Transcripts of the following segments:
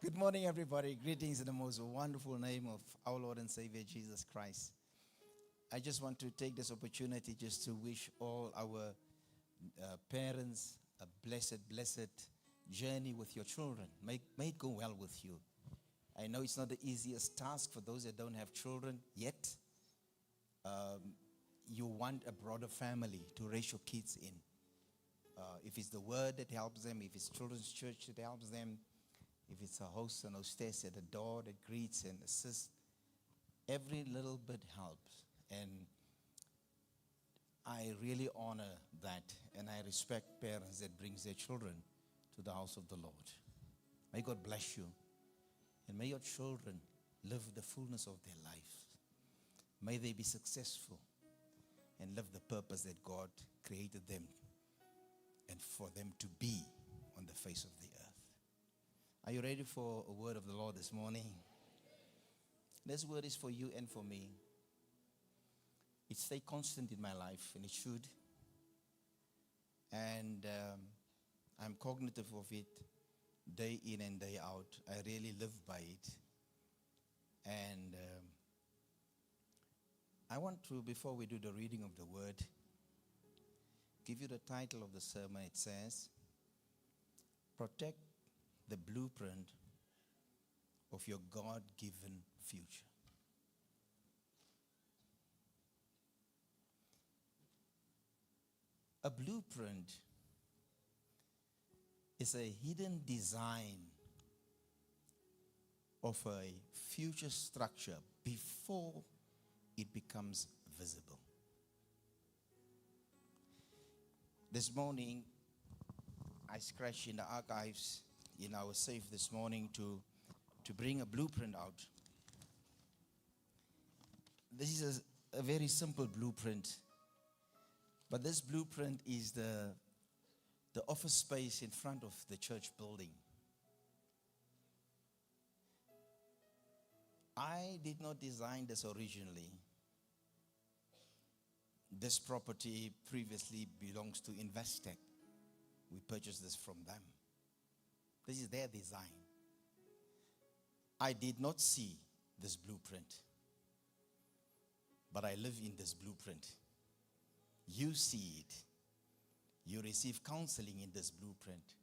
Good morning, everybody. Greetings in the most wonderful name of our Lord and Savior, Jesus Christ. I just want to take this opportunity just to wish all our parents a blessed journey with your children. May it go well with you. I know it's not the easiest task for those that don't have children yet. You want a broader family to raise your kids in. If it's the word that helps them, if it's children's church that helps them, if it's a host and hostess at the door that greets and assists, every little bit helps. And I really honor that, and I respect parents that brings their children to the house of the Lord. May God bless you, and may your children live the fullness of their life. May they be successful and live the purpose that God created them and for them to be on the face of the earth. Are you ready for a word of the Lord this morning? This word is for you and for me. It stays constant in my life, and it should. And I'm cognitive of it day in and day out. I really live by it. And I want to, before we do the reading of the word, give you the title of the sermon. It says, Protect the Blueprint of Your God-Given Future. A blueprint is a hidden design of a future structure before it becomes visible. This morning, I scratched in the archives in our safe this morning to bring a blueprint out. This is a very simple blueprint, but this blueprint is the office space in front of the church building. I did not design this originally. This property previously belongs to Investec. We purchased this from them. This is their design. I did not see this blueprint, but I live in this blueprint. You see it. You receive counseling in this blueprint.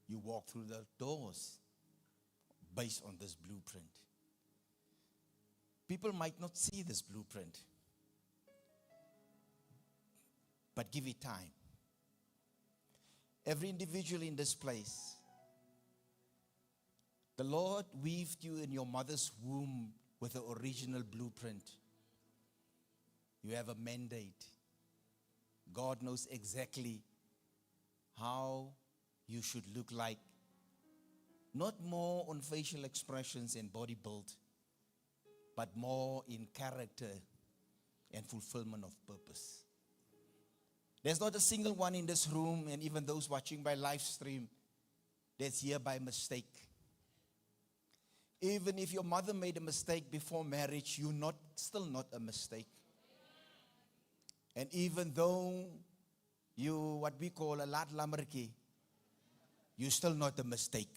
You walk through the doors based on this blueprint. People might not see this blueprint, but give it time. Every individual in this place, the Lord weaved you in your mother's womb with the original blueprint. You have a mandate. God knows exactly how you should look like. Not more on facial expressions and body build, but more in character and fulfillment of purpose. There's not a single one in this room, and even those watching by live stream, that's here by mistake. Even if your mother made a mistake before marriage, you're still not a mistake. And even though you, what we call a lat lamarki, you're still not a mistake.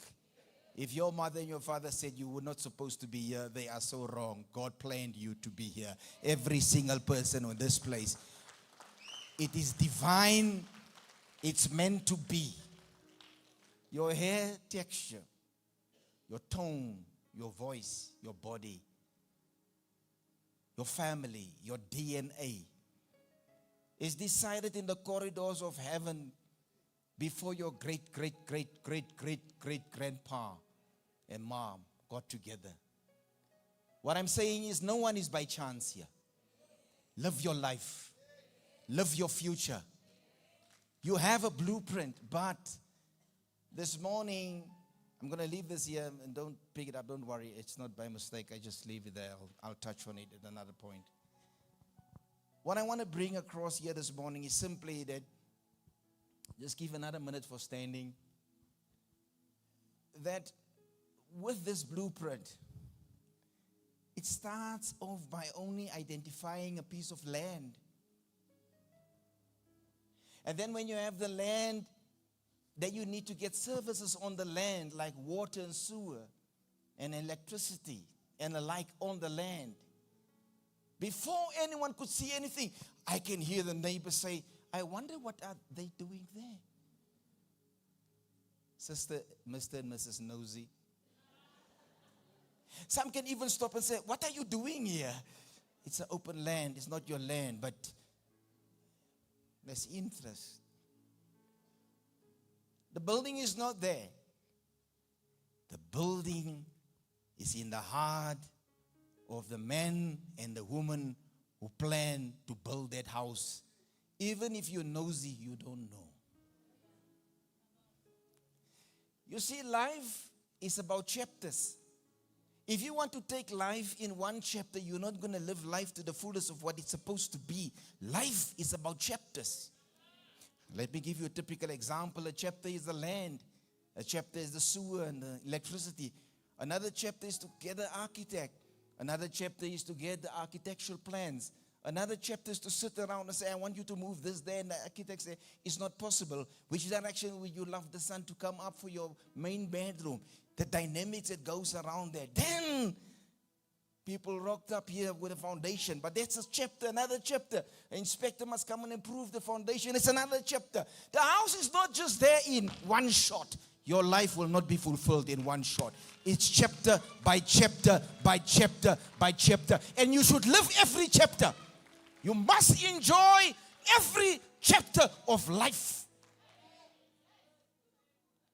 If your mother and your father said you were not supposed to be here, they are so wrong. God planned you to be here. Every single person in this place. It is divine. It's meant to be. Your hair texture, your tone, your voice, your body, your family, your DNA is decided in the corridors of heaven before your great-great-great-great-great-great-grandpa and mom got together. What I'm saying is no one is by chance here. Live your life. Live your future. You have a blueprint, but this morning, I'm going to leave this here and don't pick it up. Don't worry. It's not by mistake. I just leave it there. I'll touch on it at another point. What I want to bring across here this morning is simply that, just give another minute for standing, that with this blueprint, it starts off by only identifying a piece of land. And then when you have the land, then you need to get services on the land like water and sewer. and electricity and the like on the land. Before anyone could see anything, I can hear the neighbors say, I wonder what are they doing there? Sister, Mr. and Mrs. Nosy. Some can even stop and say, what are you doing here? It's an open land. It's not your land, but there's interest. The building is not there. The building is in the heart of the man and the woman who plan to build that house. Even if you're nosy, you don't know. You see, life is about chapters. If you want to take life in one chapter, you're not going to live life to the fullest of what it's supposed to be. Life is about chapters. Let me give you a typical example. A chapter is the land. A chapter is the sewer and the electricity. Another chapter is to get an architect. Another chapter is to get the architectural plans. Another chapter is to sit around and say, I want you to move this there. And the architect says, it's not possible. Which direction would you love the sun to come up for your main bedroom? The dynamics that goes around there. Then people rocked up here with a foundation. But that's a chapter, another chapter. An inspector must come and improve the foundation. It's another chapter. The house is not just there in one shot. Your life will not be fulfilled in one shot. It's chapter by chapter by chapter by chapter. And you should live every chapter. You must enjoy every chapter of life.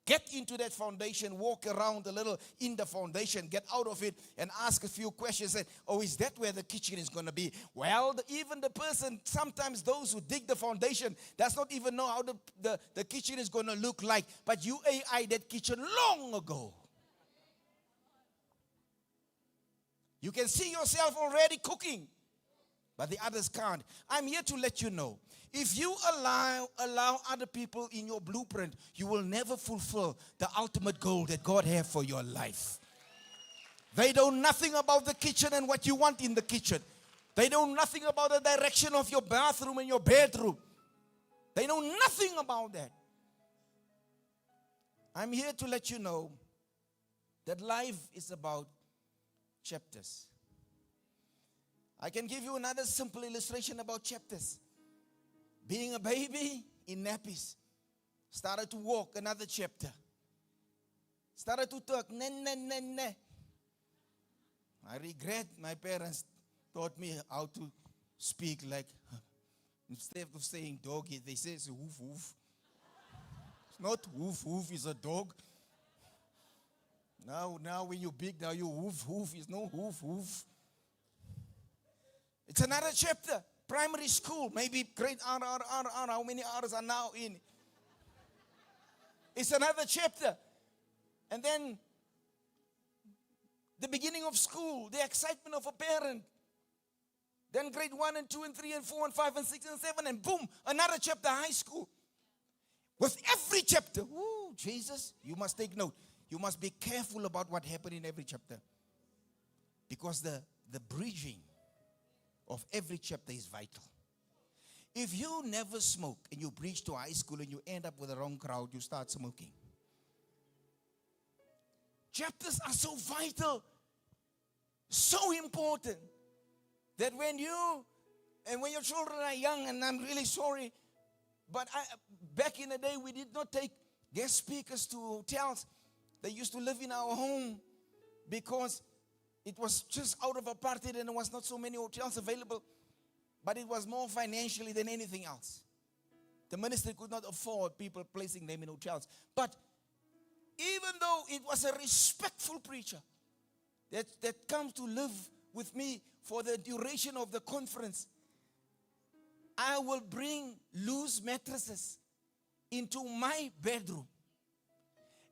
Get into that foundation, walk around a little in the foundation, get out of it and ask a few questions. And, oh, is that where the kitchen is going to be? Well, even the person, sometimes those who dig the foundation does not even know how the kitchen is going to look like. But you AI that kitchen long ago. You can see yourself already cooking, but the others can't. I'm here to let you know. If you allow other people in your blueprint, you will never fulfill the ultimate goal that God has for your life. They know nothing about the kitchen and what you want in the kitchen. They know nothing about the direction of your bathroom and your bedroom. They know nothing about that. I'm here to let you know that life is about chapters. I can give you another simple illustration about chapters. Being a baby in nappies. Started to walk, another chapter. Started to talk, ne. I regret my parents taught me how to speak like, instead of saying doggy, they say it's woof woof. It's not woof woof, it's a dog. Now when you're big, now you woof woof, it's no woof woof. It's another chapter. Primary school, maybe grade R, how many R's are now in? It's another chapter. And then the beginning of school, the excitement of a parent. Then grade 1 and 2 and 3 and 4 and 5 and 6 and 7 and boom, another chapter, high school. With every chapter, ooh, Jesus, you must take note. You must be careful about what happened in every chapter. Because the bridging of every chapter is vital. If you never smoke and you bridge to high school and you end up with the wrong crowd, you start smoking. Chapters are so vital, so important, that when your children are young, and I'm really sorry, but back in the day we did not take guest speakers to hotels. They used to live in our home because it was just out of apartheid and there was not so many hotels available. But it was more financially than anything else. The ministry could not afford people placing them in hotels. But even though it was a respectful preacher that comes to live with me for the duration of the conference, I will bring loose mattresses into my bedroom.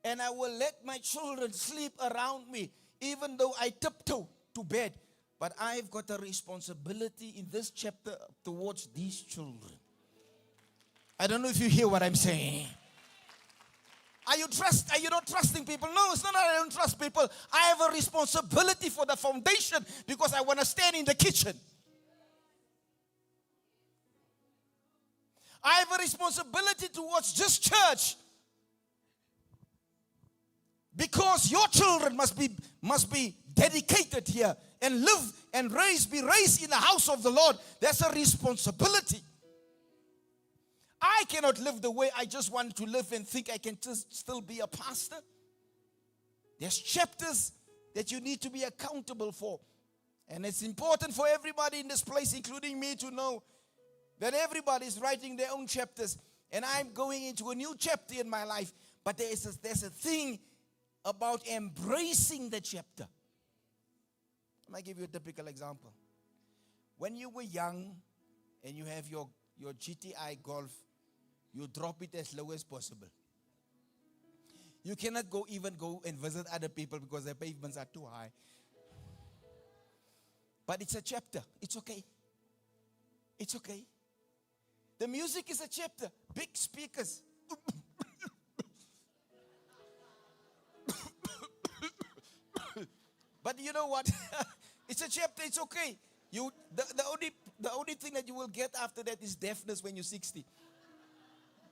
And I will let my children sleep around me, even though I tiptoe to bed. But I've got a responsibility in this chapter towards these children. I don't know if you hear what I'm saying. Are you not trusting people? No, it's not that I don't trust people. I have a responsibility for the foundation because I want to stand in the kitchen. I have a responsibility towards this church Because your children must be dedicated here and live and be raised in the house of the Lord. There's a responsibility. I cannot live the way I just want to live and think I can still be a pastor. There's chapters that you need to be accountable for. And it's important for everybody in this place, including me, to know that everybody is writing their own chapters. And I'm going into a new chapter in my life. But there's a thing about embracing the chapter. Let me give you a typical example. When you were young and you have your GTI Golf, you drop it as low as possible. You cannot even go and visit other people because their pavements are too high. But it's a chapter. It's okay. It's okay. The music is a chapter. Big speakers. But you know what? It's a chapter. It's okay. The only thing that you will get after that is deafness when you're 60.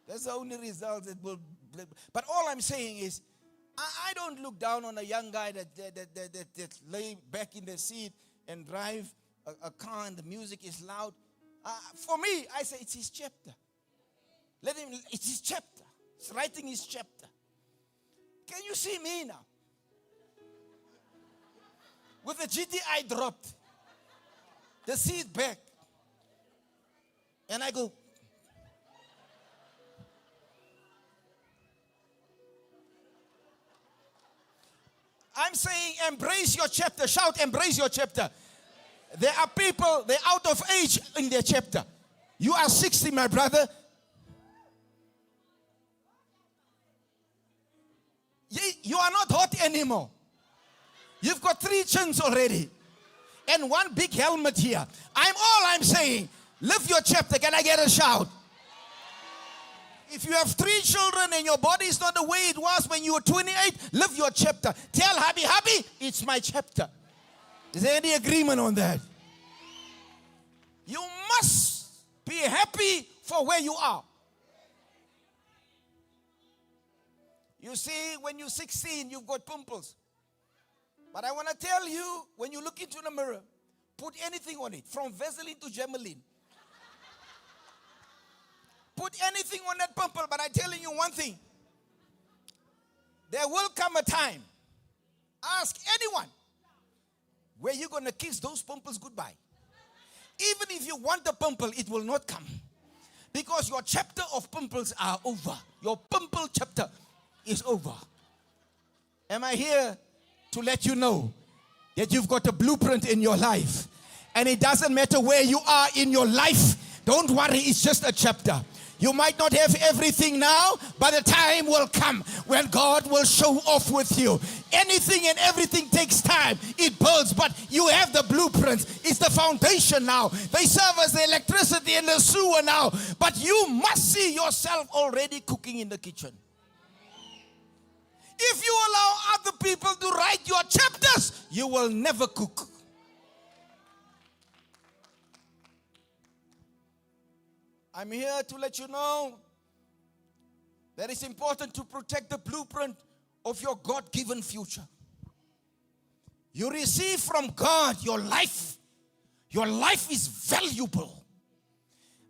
That's the only result that will. But all I'm saying is, I don't look down on a young guy that lay back in the seat and drive a car and the music is loud. For me, I say it's his chapter. Let him. It's his chapter. He's writing his chapter. Can you see me now? With the GTI dropped, the seat back, and I go. I'm saying embrace your chapter. Shout, embrace your chapter. There are people, they're out of age in their chapter. You are 60, my brother. You are not hot anymore. You've got 3 chins already. And 1 big helmet here. I'm saying, live your chapter. Can I get a shout? If you have 3 children and your body is not the way it was when you were 28, live your chapter. Tell hubby, it's my chapter. Is there any agreement on that? You must be happy for where you are. You see, when you're 16, you've got pimples. But I want to tell you, when you look into the mirror, put anything on it, from Vaseline to Gemeline. Put anything on that pimple, but I'm telling you one thing. There will come a time, ask anyone, where you're going to kiss those pimples goodbye. Even if you want the pimple, it will not come. Because your chapter of pimples are over. Your pimple chapter is over. Am I here to let you know that you've got a blueprint in your life? And it doesn't matter where you are in your life. Don't worry, it's just a chapter. You might not have everything now, but the time will come when God will show off with you. Anything and everything takes time. It builds, but you have the blueprints. It's the foundation now. They serve as the electricity and the sewer now. But you must see yourself already cooking in the kitchen. If you allow other people to write your chapters, you will never cook. I'm here to let you know that it's important to protect the blueprint of your God-given future. You receive from God your life. Your life is valuable.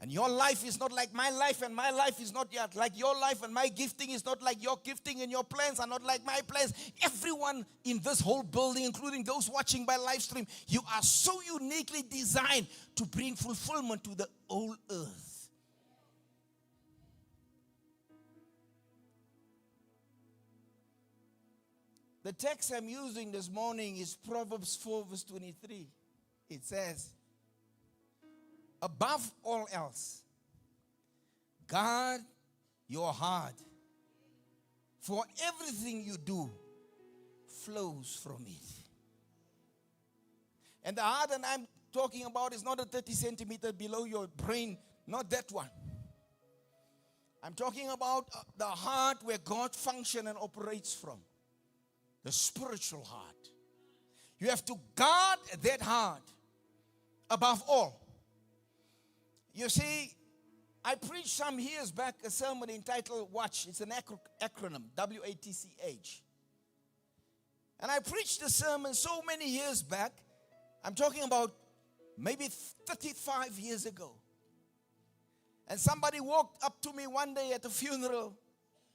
And your life is not like my life, and my life is not yet like your life, and my gifting is not like your gifting, and your plans are not like my plans. Everyone in this whole building, including those watching by live stream, you are so uniquely designed to bring fulfillment to the whole earth. The text I'm using this morning is Proverbs 4 verse 23. It says, above all else, guard your heart, for everything you do flows from it. And the heart that I'm talking about is not a 30 centimeter below your brain, not that one. I'm talking about the heart where God functions and operates from. The spiritual heart. You have to guard that heart above all. You see, I preached some years back a sermon entitled WATCH. It's an acronym, WATCH. And I preached a sermon so many years back. I'm talking about maybe 35 years ago. And somebody walked up to me one day at a funeral.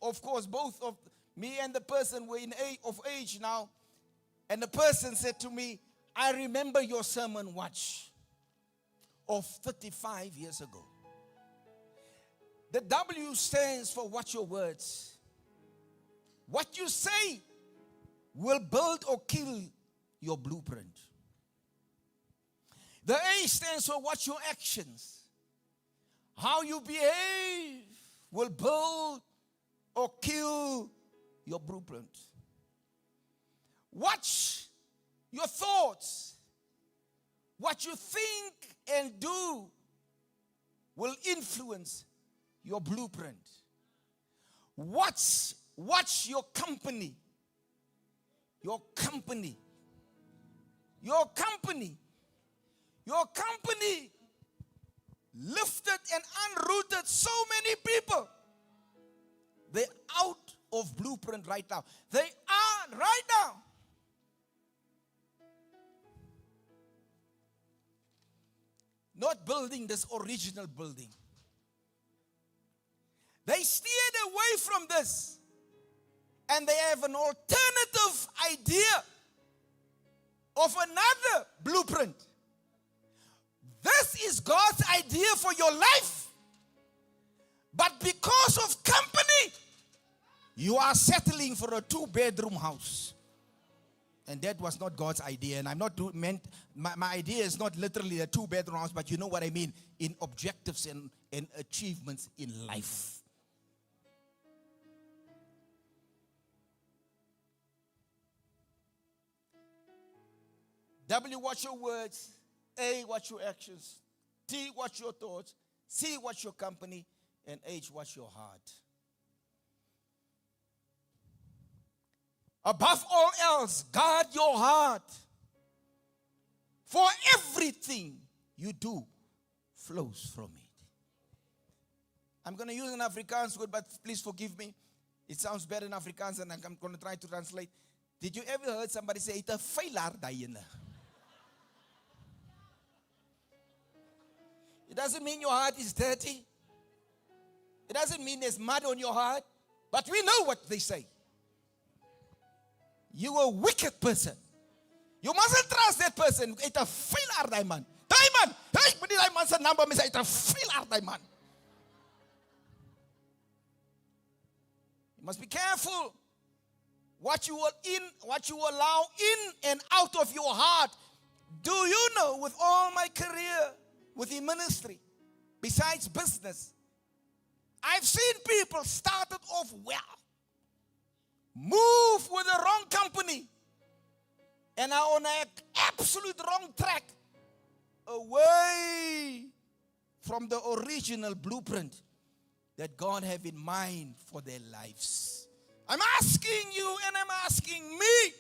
Of course, both of me and the person were of age now. And the person said to me, I remember your sermon watch of 35 years ago. The W stands for watch your words. What you say will build or kill your blueprint. The A stands for watch your actions. How you behave will build or kill your blueprint. Watch your thoughts. What you think and do will influence your blueprint. Watch your company. Your company. Your company. Your company lifted and unrooted so many people. They're out of blueprint right now. They are right now. Not building this original building. They steered away from this. And they have an alternative idea of another blueprint. This is God's idea for your life. But because of company, you are settling for a 2-bedroom house. And that was not God's idea. And I'm not my idea is not literally a 2-bedroom house, but you know what I mean in objectives and achievements in life. W, watch your words. A, watch your actions. T, watch your thoughts. C, watch your company. And H, watch your heart. Above all else, guard your heart. For everything you do flows from it. I'm going to use an Afrikaans word, but please forgive me. It sounds better in Afrikaans, and I'm going to try to translate. Did you ever heard somebody say, "It's a failure daarin"? It doesn't mean your heart is dirty. It doesn't mean there's mud on your heart. But we know what they say. You a wicked person. You mustn't trust that person. It's a failure, die man. Die man. Hey, but die man se number me say it's a failure, die man. You must be careful what you allow in and out of your heart. Do you know, with all my career within ministry, besides business, I've seen people started off well, move with the wrong company, and are on an absolute wrong track, away from the original blueprint that God have in mind for their lives. I'm asking you and I'm asking me,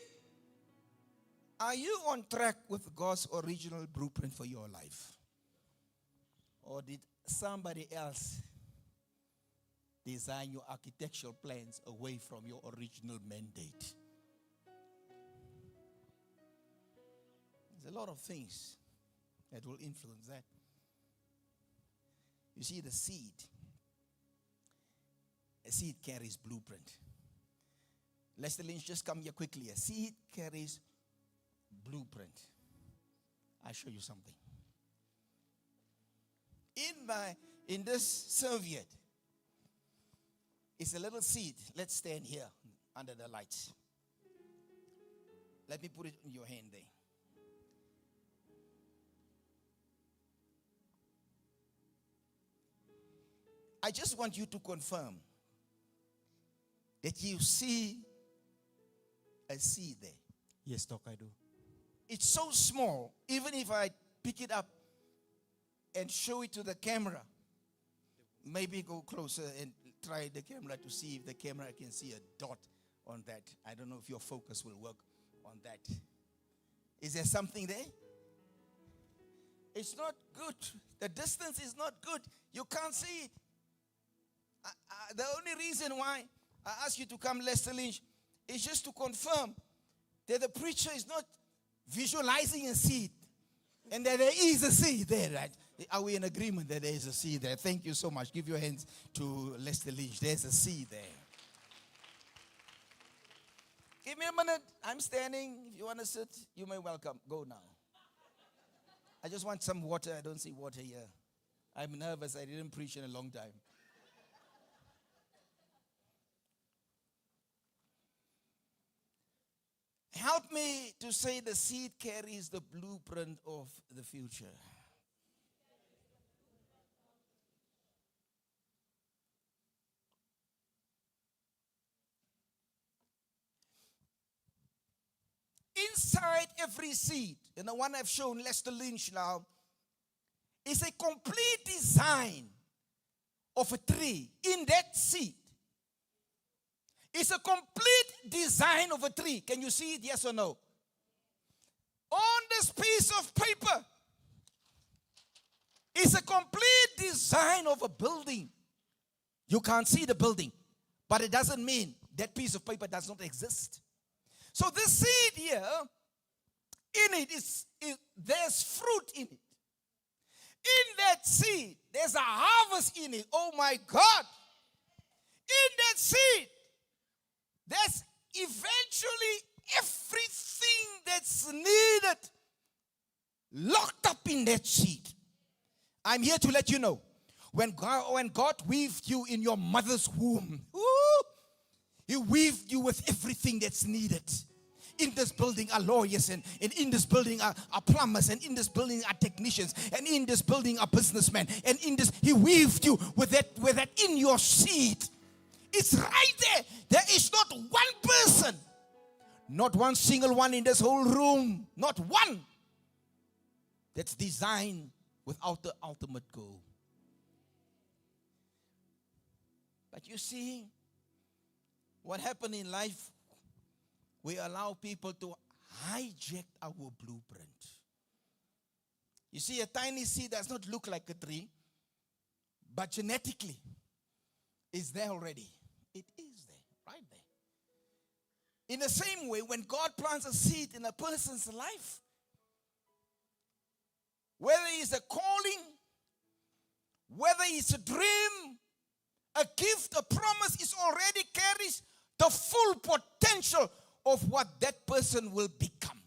are you on track with God's original blueprint for your life? Or did somebody else design your architectural plans away from your original mandate? There's a lot of things that will influence that. You see, the seed. A seed carries blueprint. Lester Lynch, just come here quickly. A seed carries blueprint. I'll show you something. In this serviette, it's a little seed. Let's stand here under the lights. Let me put it in your hand there. I just want you to confirm that you see a seed there. Yes, Doc, I do. It's so small, even if I pick it up and show it to the camera, maybe go closer and try the camera to see if the camera can see a dot on that. I don't know if your focus will work on that. Is there something there? It's not good. The distance is not good. You can't see it. The only reason why I ask you to come, Lester Lynch, is just to confirm that the preacher is not visualizing a seed and that there is a seed there, right? Are we in agreement that there is a seed there? Thank you so much. Give your hands to Lester Lynch. There's a seed there. Give me a minute. I'm standing. If you want to sit, you may welcome. Go now. I just want some water. I don't see water here. I'm nervous. I didn't preach in a long time. Help me to say the seed carries the blueprint of the future. Inside every seed, and the one I've shown Lester Lynch now, is a complete design of a tree. In that seed is a complete design of a tree. Can you see it? Yes or no? On this piece of paper is a complete design of a building. You can't see the building, but it doesn't mean that piece of paper does not exist. So this seed here, in it there's fruit in it. In that seed, there's a harvest in it. Oh my God. In that seed, there's eventually everything that's needed locked up in that seed. I'm here to let you know, when God weaved you in your mother's womb, He weaved you with everything that's needed. In this building are lawyers, and in this building are plumbers, and in this building are technicians, and in this building are businessmen, and in this, He weaved you with that in your seed. It's right there. There is not one person, not one single one in this whole room, not one, that's designed without the ultimate goal. But you see, what happened in life, we allow people to hijack our blueprint. You see, a tiny seed does not look like a tree, but genetically, it's there already. It is there, right there. In the same way, when God plants a seed in a person's life, whether it's a calling, whether it's a dream, a gift, a promise, it already carries the full potential of what that person will become.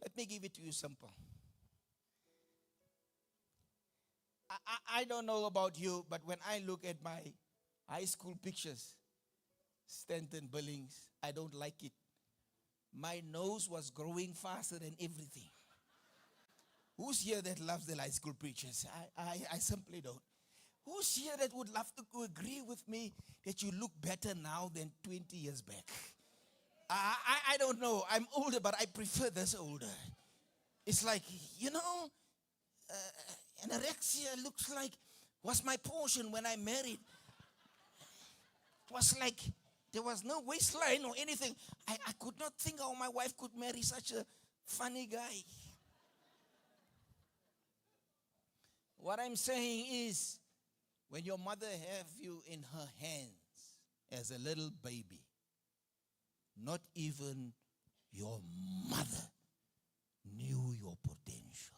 Let me give it to you simple. I don't know about you, but when I look at my high school pictures, Stanton Billings, I don't like it. My nose was growing faster than everything. Who's here that loves the high school pictures? I simply don't. Who's here that would love to agree with me that you look better now than 20 years back? I don't know. I'm older, but I prefer this older. It's like, anorexia looks like was my portion when I married. It was like there was no waistline or anything. I could not think how my wife could marry such a funny guy. What I'm saying is, when your mother have you in her hands as a little baby, not even your mother knew your potential.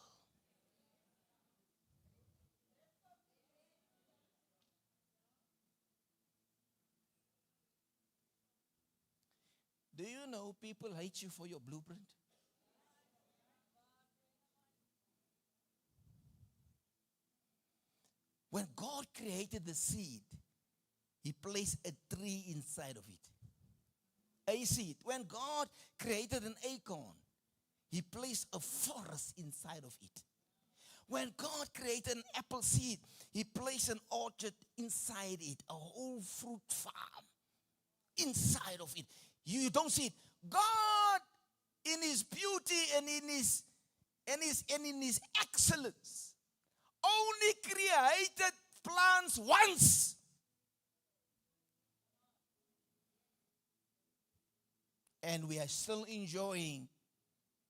Do you know people hate you for your blueprint? When God created the seed, He placed a tree inside of it. A seed. When God created an acorn, He placed a forest inside of it. When God created an apple seed, He placed an orchard inside it, a whole fruit farm inside of it. You don't see it. God, in His beauty and in His excellence, only created plants once. And we are still enjoying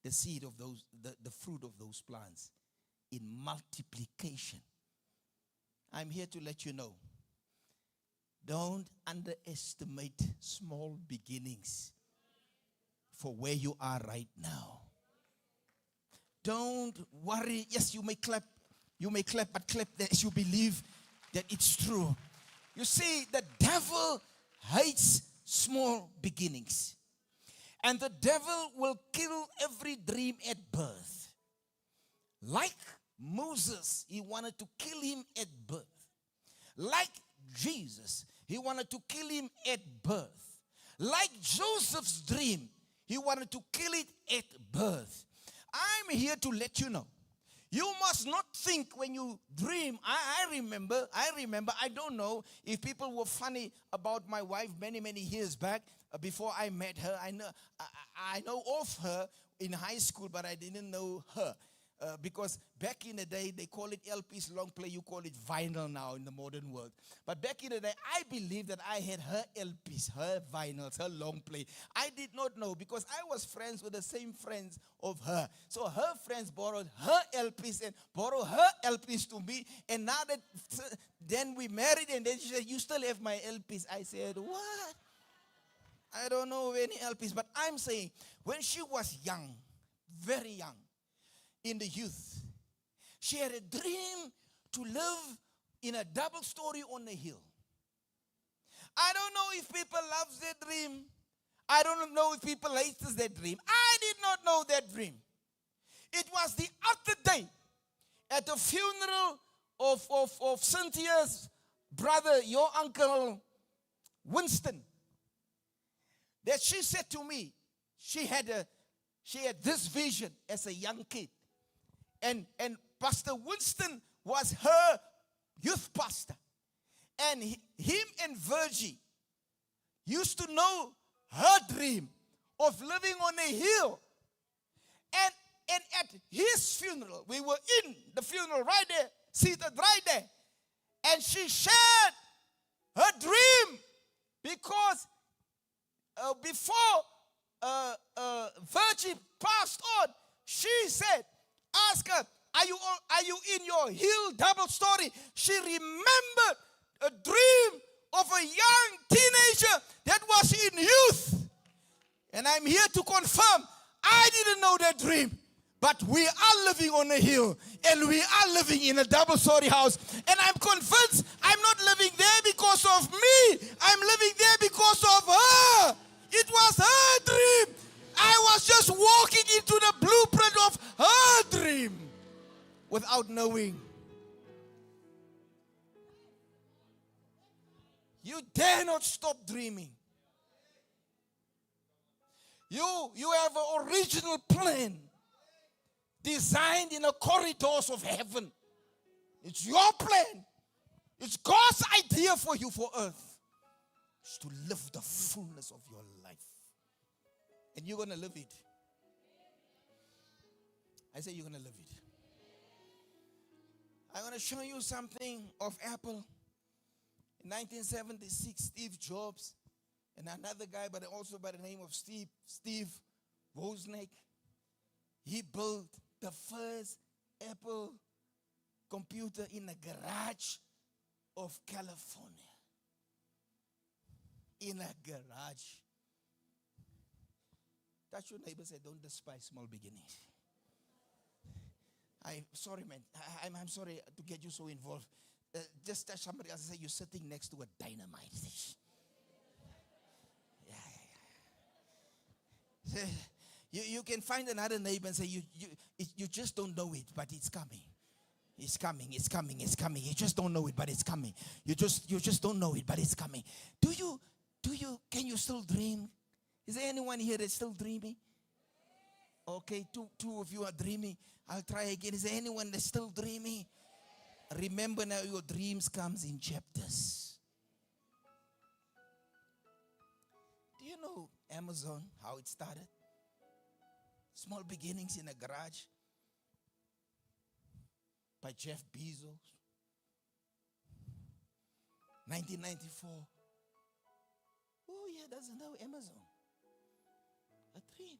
the seed of those, the fruit of those plants in multiplication. I'm here to let you know, don't underestimate small beginnings. for where you are right now. Don't worry. Yes, you may clap, but clap as you believe that it's true. You see, the devil hates small beginnings. And the devil will kill every dream at birth. Like Moses, he wanted to kill him at birth. Like Jesus, he wanted to kill him at birth. Like Joseph's dream, he wanted to kill it at birth. I'm here to let you know. You must not think when you dream. I remember, I don't know if people were funny about my wife many years back before I met her. I know of her in high school, but I didn't know her. Because back in the day, they call it LPs, long play. You call it vinyl now in the modern world. But back in the day, I believed that I had her LPs, her vinyls, her long play. I did not know because I was friends with the same friends of her. So her friends borrowed her LPs and borrowed her LPs to me. And now that then we married, and then she said, "You still have my LPs." I said, "What? I don't know any LPs." But I'm saying, when she was young, very young, in the youth, she had a dream to live in a double story on a hill. I don't know if people love that dream. I don't know if people hate that dream. I did not know that dream. It was the other day at the funeral of Cynthia's brother, your uncle Winston, that she said to me, she had this vision as a young kid. And Pastor Winston was her youth pastor. And him and Virgie used to know her dream of living on a hill. And at his funeral, we were in the funeral right there, seated right there. And she shared her dream because before Virgie passed on, she said, ask her, are you in your hill double story? She remembered a dream of a young teenager that was in youth. And I'm here to confirm, I didn't know that dream. But we are living on a hill. And we are living in a double story house. And I'm convinced I'm not living there because of me. I'm living there because of her. It was her dream. I was just walking into the blueprint of her dream without knowing. You dare not stop dreaming. You have an original plan designed in the corridors of heaven. It's your plan. It's God's idea for you for earth. It's to live the fullness of your life. And you're going to live it. I say you're going to live it. I'm going to show you something of Apple. In 1976, Steve Jobs and another guy, but also by the name of Steve Wozniak, he built the first Apple computer in a garage of California. In a garage. Touch your neighbor, say, don't despise small beginnings. I'm sorry, man. I'm sorry to get you so involved. Just touch somebody else and say, you're sitting next to a dynamite. Yeah. You can find another neighbor and say, you just don't know it, but it's coming. It's coming, it's coming, it's coming. You just don't know it, but it's coming. You just don't know it, but it's coming. Can you still dream? Is there anyone here that's still dreaming? Okay, two of you are dreaming. I'll try again. Is there anyone that's still dreaming? Remember now, your dreams comes in chapters. Do you know Amazon, how it started? Small beginnings in a garage by Jeff Bezos. 1994. Who here doesn't know Amazon? A dream.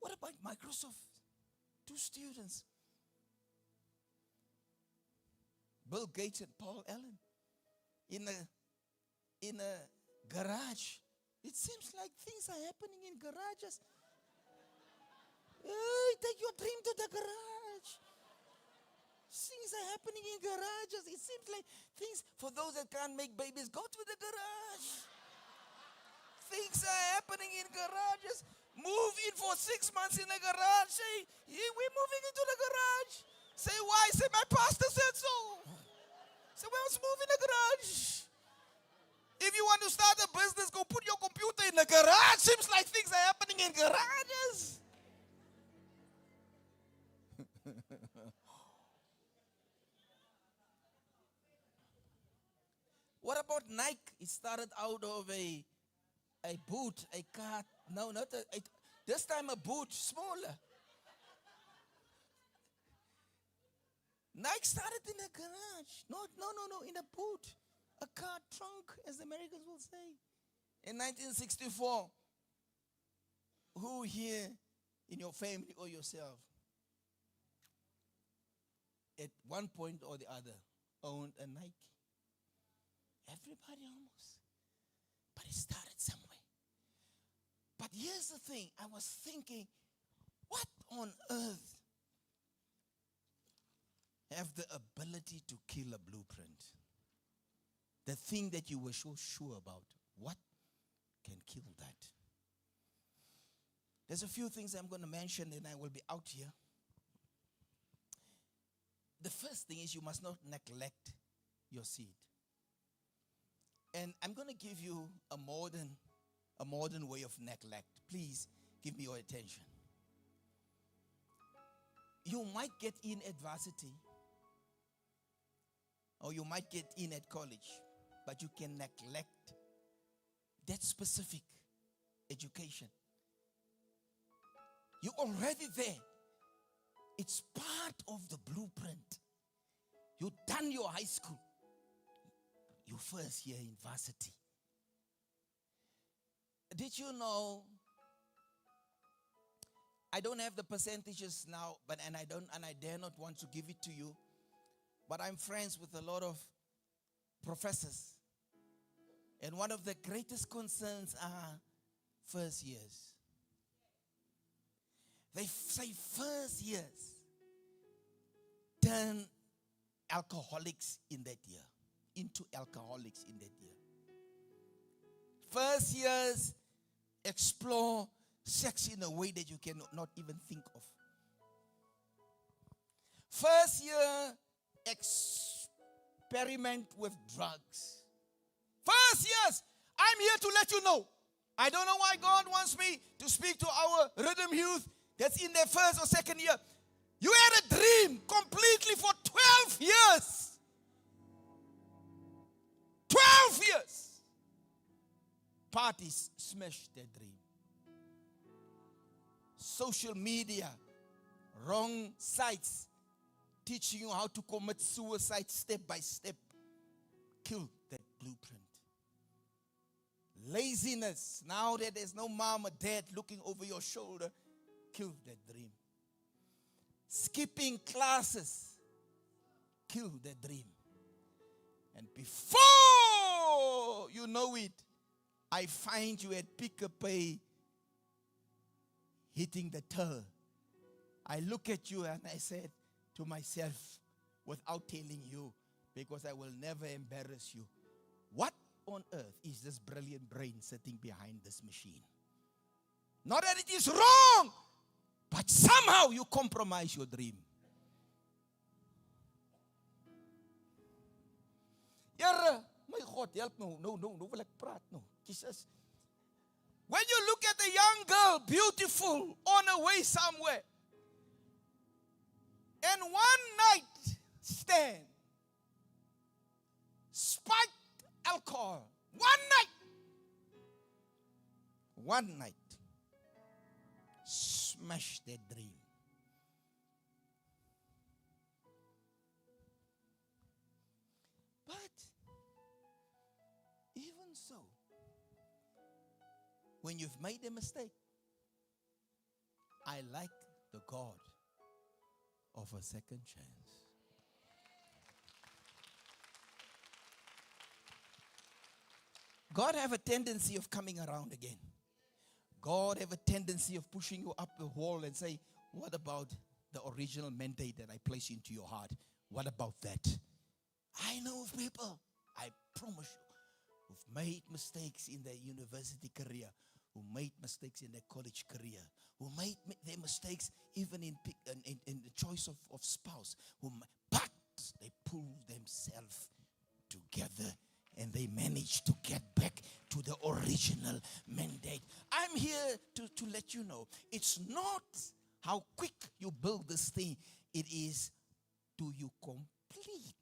What about Microsoft? 2 students. Bill Gates and Paul Allen in a garage It seems like things are happening in garages. Hey, take your dream to the garage. Things are happening in garages. It seems like things, for those that can't make babies, go to the garage. Things are happening in garages. Move in for 6 months in a garage. Say, yeah, we're moving into the garage. Say, why? Say, my pastor said so. Say, well, let's move in the garage. If you want to start a business, go put your computer in the garage. Seems like things are happening in garages. What about Nike? It started out of a boot, a cart. No, not this time a boot, smaller. Nike started in a garage. No, in a boot. A car trunk, as the Americans will say. In 1964, who here in your family or yourself, at one point or the other, owned a Nike? Everybody almost. But it started somewhere. But here's the thing. I was thinking, what on earth have the ability to kill a blueprint? The thing that you were so sure about, what can kill that? There's a few things I'm going to mention and I will be out here. The first thing is you must not neglect your seed. And I'm going to give you a modern way of neglect. Please give me your attention. You might get in at varsity, or you might get in at college, but you can neglect that specific education. You're already there. It's part of the blueprint. You've done your high school. Your first year in varsity. Did you know? I don't have the percentages now, and I dare not want to give it to you. But I'm friends with a lot of professors. And one of the greatest concerns are first years. They say first years turn alcoholics in that year. Into alcoholics in that year. First years explore sex in a way that you cannot even think of. First year experiment with drugs. First years, I'm here to let you know. I don't know why God wants me to speak to our rhythm youth that's in their first or second year. You had a dream completely for 12 years. 12 years. Parties smashed their dream. Social media, wrong sites, teaching you how to commit suicide step by step, killed that blueprint. Laziness, now that there's no mom or dad looking over your shoulder, killed that dream. Skipping classes, killed that dream. And before you know it, I find you at Pick a Pay hitting the till. I look at you and I said to myself, without telling you, because I will never embarrass you, what on earth is this brilliant brain sitting behind this machine? Not that it is wrong, but somehow you compromise your dream. Here, my God, help no, will ek praat no. Jesus. When you look at a young girl, beautiful, on her way somewhere, and one night stand, spiked alcohol, one night, smashed their dream. But even so, when you've made a mistake, I like the God of a second chance. God have a tendency of coming around again. God have a tendency of pushing you up the wall and say, what about the original mandate that I place into your heart? What about that? I know of people, I promise you, who've made mistakes in their university career, who made mistakes in their college career, who made their mistakes even in the choice of spouse, but they pull themselves together and they manage to get back to the original mandate. I'm here to let you know, it's not how quick you build this thing, it is, do you complete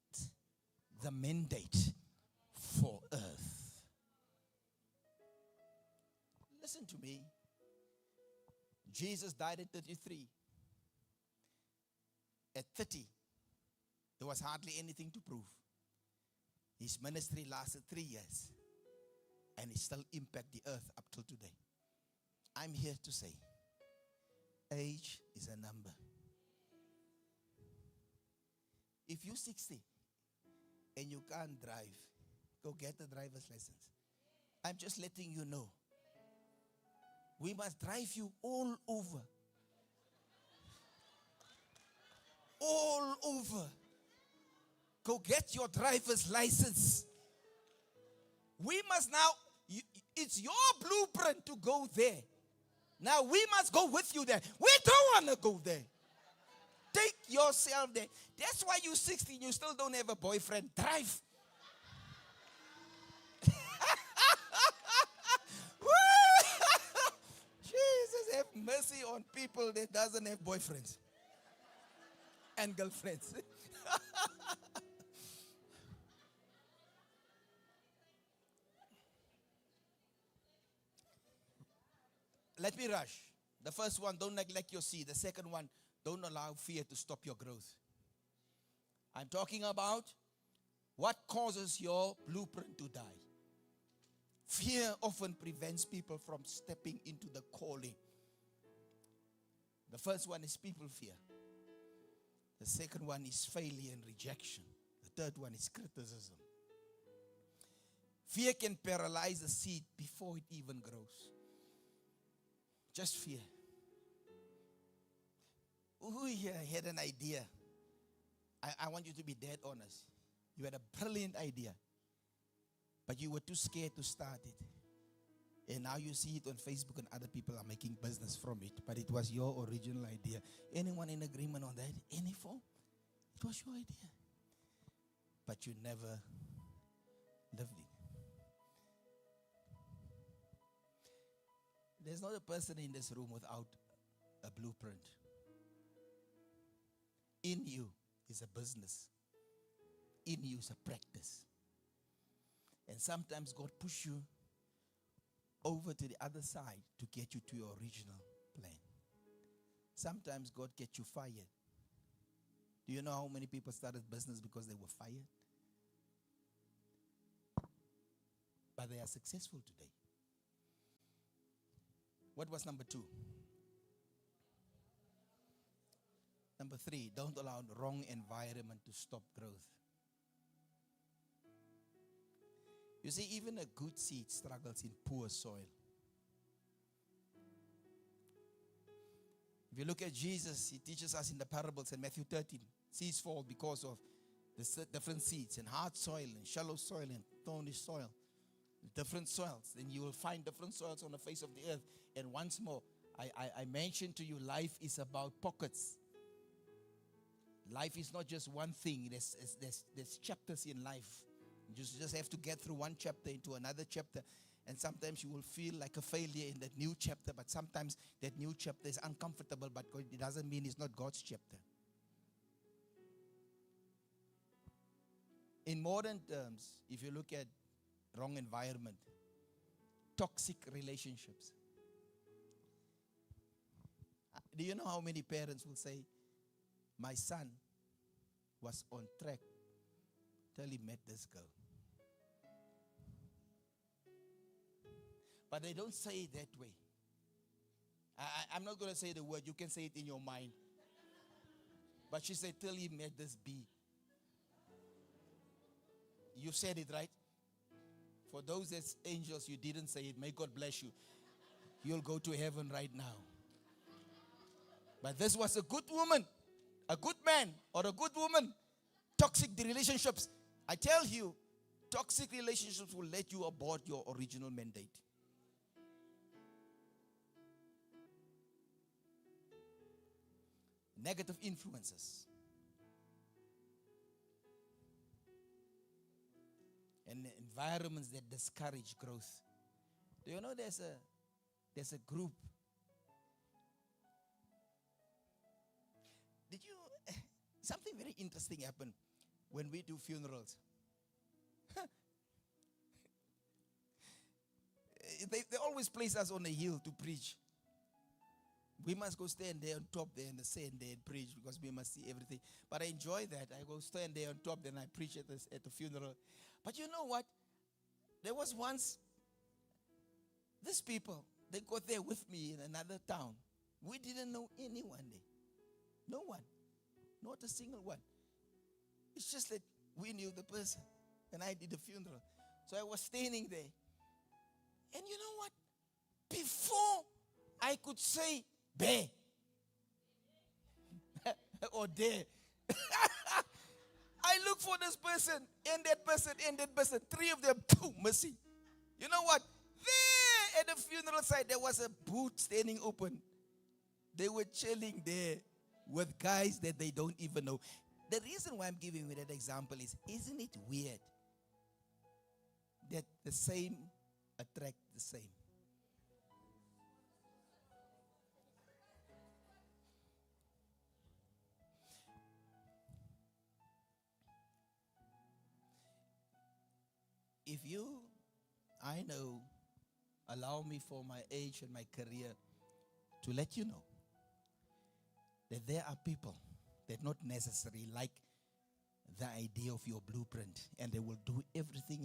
the mandate for earth? Listen to me. Jesus died at 33. At 30, there was hardly anything to prove. His ministry lasted 3 years, and it still impacted the earth up till today. I'm here to say, age is a number. If you're 60 and you can't drive, go get a driver's license. I'm just letting you know. We must drive you all over. All over. Go get your driver's license. We must now, it's your blueprint to go there. Now we must go with you there. We don't want to go there. Take yourself there. That's why you're 16, you still don't have a boyfriend. Drive. Jesus have mercy on people that doesn't have boyfriends and girlfriends. Let me rush. The first one, don't neglect your seed. The second one, don't allow fear to stop your growth. I'm talking about what causes your blueprint to die. Fear often prevents people from stepping into the calling. The first one is people fear. The second one is failure and rejection. The third one is criticism. Fear can paralyze a seed before it even grows. Just fear. Who here had an idea? I want you to be dead honest. You had a brilliant idea, but you were too scared to start it. And now you see it on Facebook and other people are making business from it. But it was your original idea. Anyone in agreement on that? Any form? It was your idea. But you never lived it. There's not a person in this room without a blueprint. In you is a business. In you is a practice. And sometimes God push you over to the other side to get you to your original plan. Sometimes God gets you fired. Do you know how many people started business because they were fired? But they are successful today. What was number 2? Number 3, don't allow the wrong environment to stop growth. You see, even a good seed struggles in poor soil. If you look at Jesus, he teaches us in the parables in Matthew 13, seeds fall because of the different seeds, and hard soil, and shallow soil, and thorny soil. Different soils, and you will find different soils on the face of the earth. And once more, I mentioned to you, life is about pockets. Life is not just one thing. There's chapters in life. You just have to get through one chapter into another chapter. And sometimes you will feel like a failure in that new chapter, but sometimes that new chapter is uncomfortable, but it doesn't mean it's not God's chapter. In modern terms, if you look at wrong environment, toxic relationships. Do you know how many parents will say, my son was on track till he met this girl? But they don't say it that way. I'm not going to say the word. You can say it in your mind. But she said, till he met this bee. You said it, right? For those that's angels, you didn't say it. May God bless you. You'll go to heaven right now. But this was a good woman, a good man, or a good woman. Toxic relationships. I tell you, toxic relationships will let you abort your original mandate. Negative influences. And environments that discourage growth. Do you know there's a group? Something very interesting happened when we do funerals. They always place us on a hill to preach. We must go stand there on top there in the sand there and preach because we must see everything. But I enjoy that. I go stand there on top, then I preach at the funeral. But you know what? There was once, these people, they got there with me in another town. We didn't know anyone there. No one. Not a single one. It's just that we knew the person. And I did the funeral. So I was standing there. And you know what? Before I could say, bear or dare, I look for this person and that person and that person. Three of them, boom, missing. You know what? There at the funeral site, there was a booth standing open. They were chilling there with guys that they don't even know. The reason why I'm giving you that example is, isn't it weird that the same attract the same? If you, I know, allow me for my age and my career to let you know that there are people that not necessarily like the idea of your blueprint, and they will do everything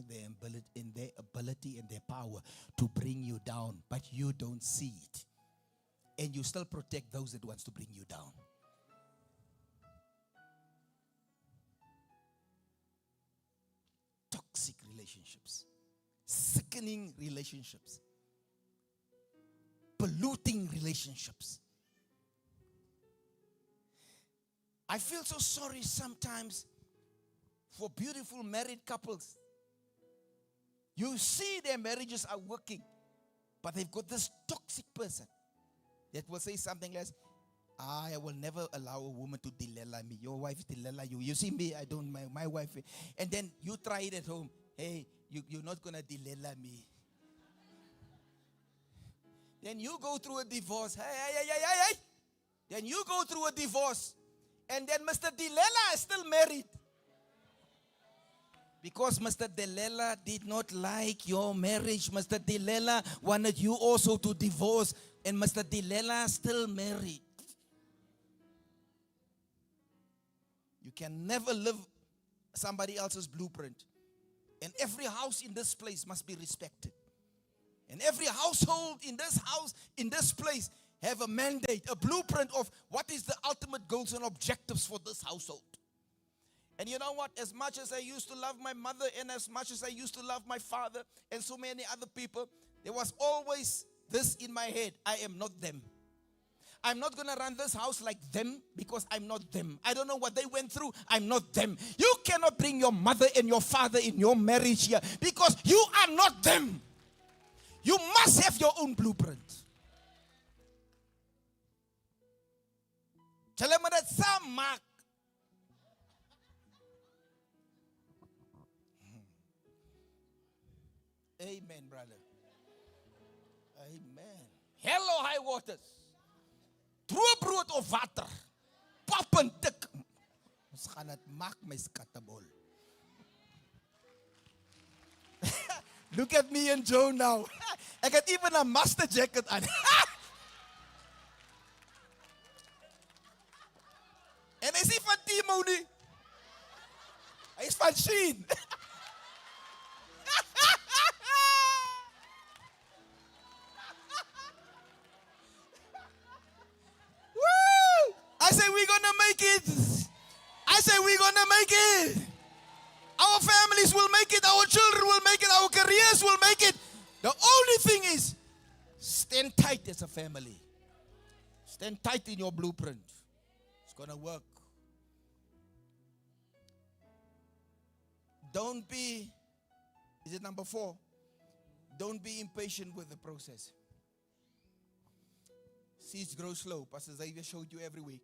in their ability and their power to bring you down, but you don't see it. And you still protect those that wants to bring you down. Toxic relationships, sickening relationships, polluting relationships. I feel so sorry sometimes for beautiful married couples. You see their marriages are working, but they've got this toxic person that will say something like, I will never allow a woman to delala me. Your wife delala you. You see me, I don't, my wife. And then you try it at home. Hey, you're not going to delala me. Then you go through a divorce. Hey. Then you go through a divorce. And then Mr. Delela is still married. Because Mr. Delela did not like your marriage. Mr. Delela wanted you also to divorce. And Mr. Delela is still married. You can never live somebody else's blueprint. And every house in this place must be respected. And every household in this house, in this place, have a mandate, a blueprint of what is the ultimate goals and objectives for this household. And you know what? As much as I used to love my mother and as much as I used to love my father and so many other people, there was always this in my head: I am not them. I'm not going to run this house like them because I'm not them. I don't know what they went through. I'm not them. You cannot bring your mother and your father in your marriage here because you are not them. You must have your own blueprint. Tell them that some mark. Amen, brother. Amen. Hello, high waters. True brood of water. Pop en tik. Ons gaan het maak, my skatebol. Look at me and Joe now. I got even a master jacket on. En hy is nie van Timo nie. Hy is van Sheen. Woo! I say we're gonna make it. I say we're gonna make it. Our families will make it. Our children will make it. Our careers will make it. The only thing is, stand tight as a family. Stand tight in your blueprint. It's going to work. Don't be, is it number 4? Don't be impatient with the process. Seeds grow slow. Pastor Xavier showed you every week.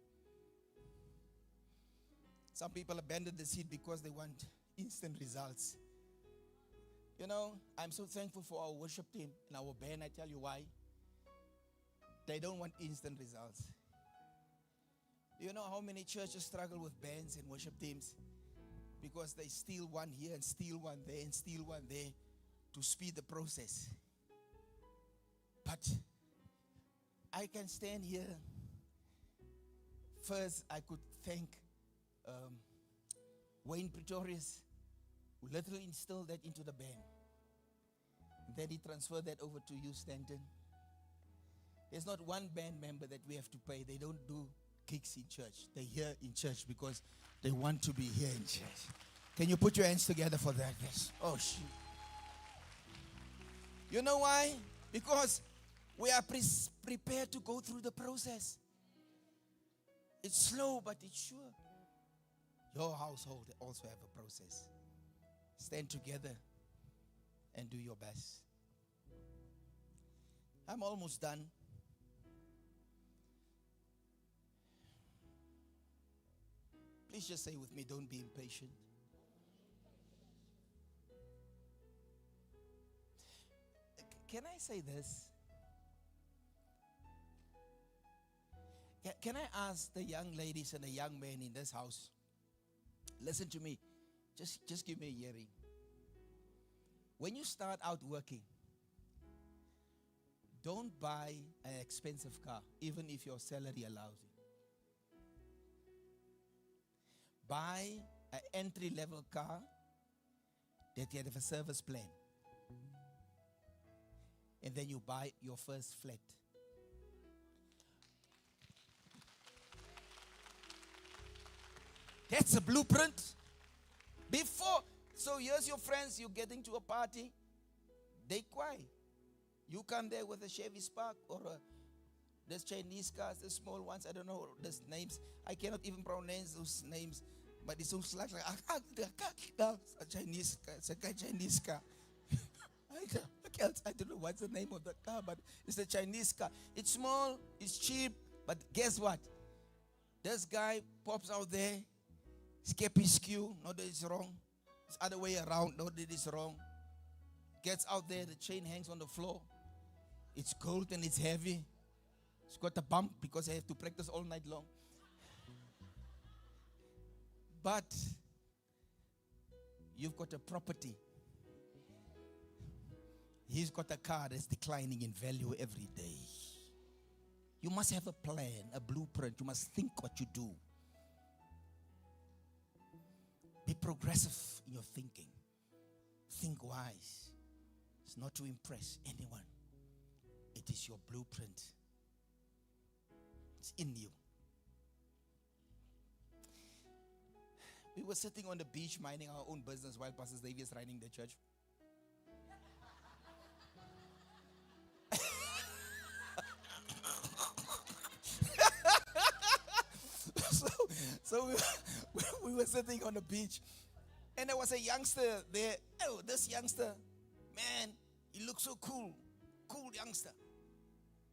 Some people abandon the seed because they want instant results. You know, I'm so thankful for our worship team and our band. I tell you why. They don't want instant results. Do you know how many churches struggle with bands and worship teams? Because they steal one here and steal one there and steal one there to speed the process. But I can stand here. First, I could thank Wayne Pretorius, who literally instilled that into the band. Then he transferred that over to you, Stanton. There's not one band member that we have to pay. They don't do gigs in church. They're here in church because they want to be here in church. Can you put your hands together for that? Yes. Oh, shoot. You know why? Because we are prepared to go through the process. It's slow, but it's sure. Your household also have a process. Stand together and do your best. I'm almost done. Please just say with me, don't be impatient. Can I say this? Can I ask the young ladies and the young men in this house? Listen to me. Just give me a hearing. When you start out working, don't buy an expensive car, even if your salary allows it. Buy an entry-level car that you have a service plan. And then you buy your first flat. That's a blueprint. Before, so here's your friends, you're getting to a party, they cry. You come there with a Chevy Spark or there's Chinese cars, the small ones, I don't know those names. I cannot even pronounce those names, but it's so like a Chinese car. It's a Chinese car. I don't know what's the name of the car, but it's a Chinese car. It's small, it's cheap, but guess what? This guy pops out there. Skip his cue, not that it's wrong. It's other way around, not that it's wrong. Gets out there, the chain hangs on the floor. It's cold and it's heavy. It's got a bump because I have to practice all night long. But you've got a property. He's got a car that's declining in value every day. You must have a plan, a blueprint. You must think what you do. Be progressive in your thinking. Think wise. It's not to impress anyone. It is your blueprint. It's in you. We were sitting on the beach minding our own business while Pastor Xavier is running the church. So we were sitting on the beach, and there was a youngster there. Oh, this youngster, man, he looks so cool youngster.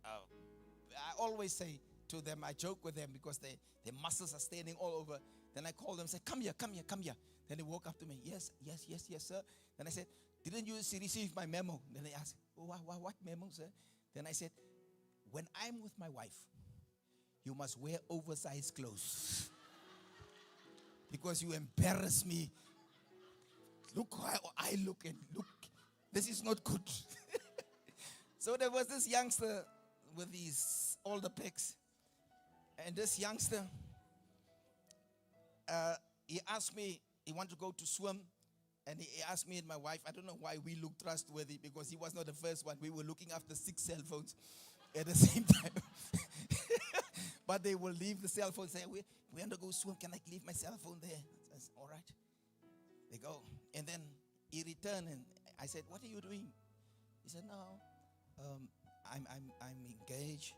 I always say to them, I joke with them because their muscles are standing all over. Then I call them, say, come here. Then they walk up to me, yes, sir. Then I said, didn't you receive my memo? Then they asked, what memo, sir? Then I said, when I'm with my wife, you must wear oversized clothes. Because you embarrass me. Look how I look and look. This is not good. So there was this youngster with these older pecs. And this youngster, he asked me, he wanted to go to swim. And he asked me and my wife, I don't know why we look trustworthy, because he was not the first one. We were looking after 6 cell phones at the same time. But they will leave the cell phone, say, we want to go swim. Can I leave my cell phone there? I said, all right. They go. And then he returned and I said, what are you doing? He said, no, I'm engaged.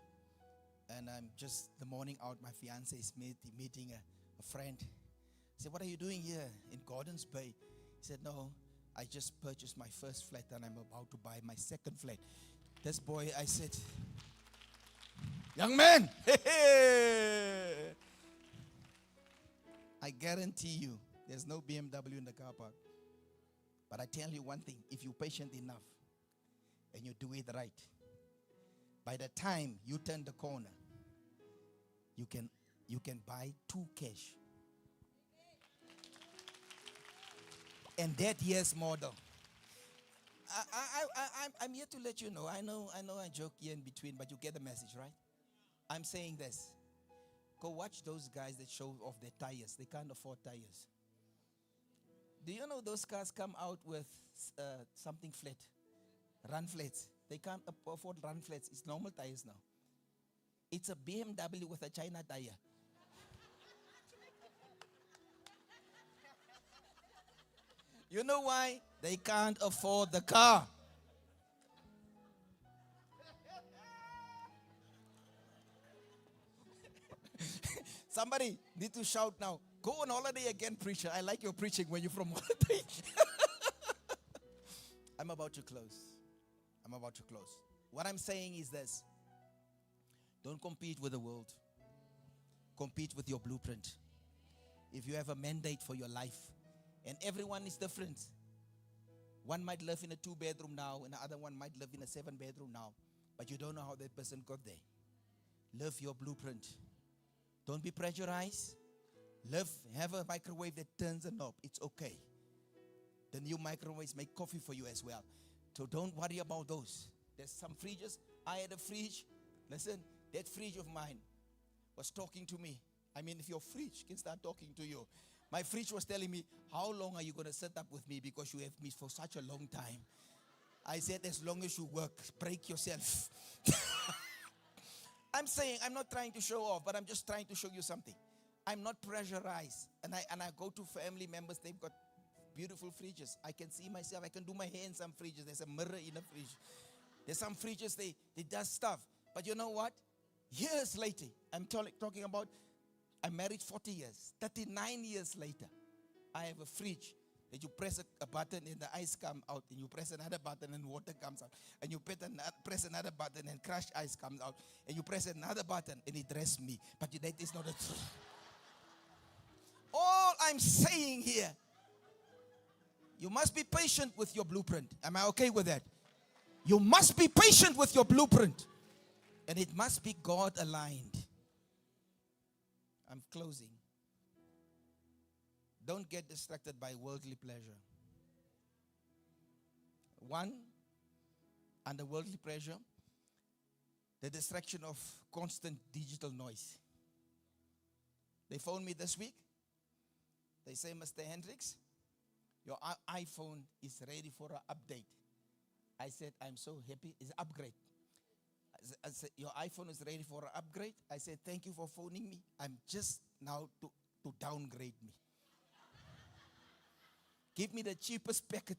And I'm just the morning out, my fiance is meeting a friend. I said, what are you doing here in Gardens Bay? He said, no, I just purchased my first flat and I'm about to buy my second flat. This boy, I said, young man, I guarantee you, there's no BMW in the car park. But I tell you one thing, if you're patient enough and you do it right, by the time you turn the corner, you can buy 2 cash. And that year's model. I'm here to let you know. I know I joke here in between, but you get the message, right? I'm saying this. Go watch those guys that show off their tires. They can't afford tires. Do you know those cars come out with something flat? Run flats. They can't afford run flats. It's normal tires now. It's a BMW with a China tire. You know why? They can't afford the car. Somebody need to shout now. Go on holiday again, preacher. I like your preaching when you're from holiday. I'm about to close. What I'm saying is this. Don't compete with the world. Compete with your blueprint. If you have a mandate for your life, and everyone is different. One might live in a 2-bedroom now, and the other one might live in a 7-bedroom now. But you don't know how that person got there. Live your blueprint. Don't be pressurized. Have a microwave that turns a knob. It's okay. The new microwaves make coffee for you as well. So don't worry about those. There's some fridges. I had a fridge. Listen, that fridge of mine was talking to me. I mean, if your fridge can start talking to you. My fridge was telling me, how long are you going to sit up with me because you have me for such a long time? I said, as long as you work, break yourself. I'm saying, I'm not trying to show off, but I'm just trying to show you something. I'm not pressurized. And I go to family members, they've got beautiful fridges. I can see myself, I can do my hair in some fridges. There's a mirror in a fridge. There's some fridges, they do stuff. But you know what? Years later, I'm talking about, I'm married 40 years. 39 years later, I have a fridge that you press a button and the ice comes out. And you press another button and water comes out. And you press another button and crushed ice comes out. And you press another button and it dressed me. But that is not the truth. All I'm saying here, you must be patient with your blueprint. Am I okay with that? You must be patient with your blueprint. And it must be God aligned. I'm closing. Don't get distracted by worldly pleasure. One, under worldly pleasure, the distraction of constant digital noise. They phoned me this week. They say, Mr. Hendricks, your iPhone is ready for an update. I said, I'm so happy. It's an upgrade. I said, your iPhone is ready for an upgrade. I said, thank you for phoning me. I'm just now to downgrade me. Give me the cheapest packet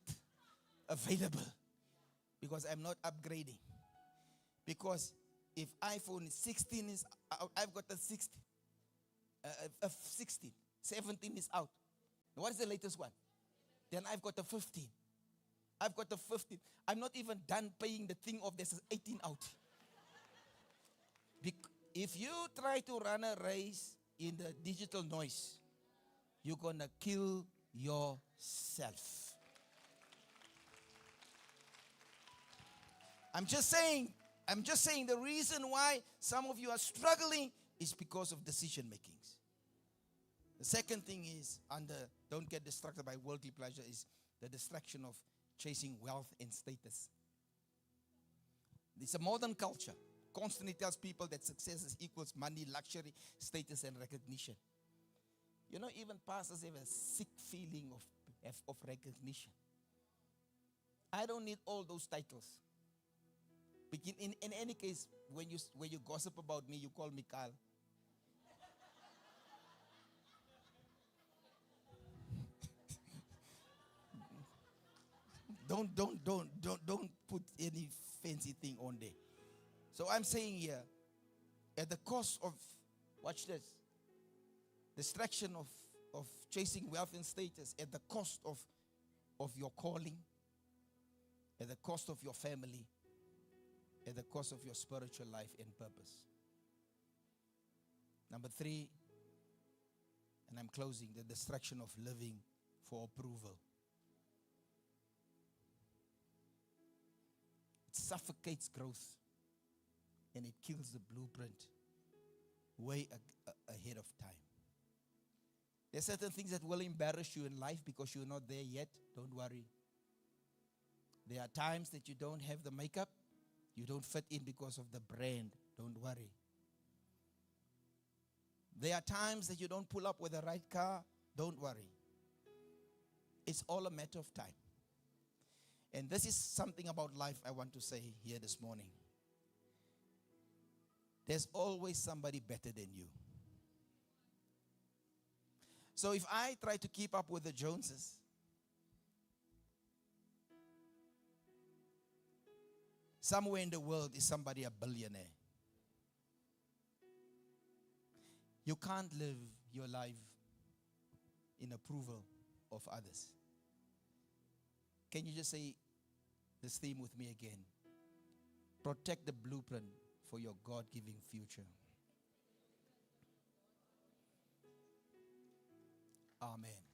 available because I'm not upgrading. Because if iPhone 16 is out, I've got a 16. 16. 17 is out. What is the latest one? Then I've got a 15. I've got a 15. I'm not even done paying the thing off. There's 18 out. If you try to run a race in the digital noise, you're going to kill yourself. I'm just saying the reason why some of you are struggling is because of decision makings. The second thing is, don't get distracted by worldly pleasure, is the distraction of chasing wealth and status. It's a modern culture. Constantly tells people that success is equals money, luxury, status, and recognition. You know, even pastors have a sick feeling of recognition. I don't need all those titles. In any case, when you gossip about me, you call me Carl. Don't put any fancy thing on there. So I'm saying here, at the cost of, watch this, distraction of chasing wealth and status, at the cost of your calling, at the cost of your family, at the cost of your spiritual life and purpose. Number 3, and I'm closing, the distraction of living for approval. It suffocates growth and it kills the blueprint way ahead of time. There are certain things that will embarrass you in life because you're not there yet. Don't worry. There are times that you don't have the makeup. You don't fit in because of the brand. Don't worry. There are times that you don't pull up with the right car. Don't worry. It's all a matter of time. And this is something about life I want to say here this morning. There's always somebody better than you. So if I try to keep up with the Joneses, somewhere in the world is somebody a billionaire. You can't live your life in approval of others. Can you just say this theme with me again? Protect the blueprint for your God-given future. Amen.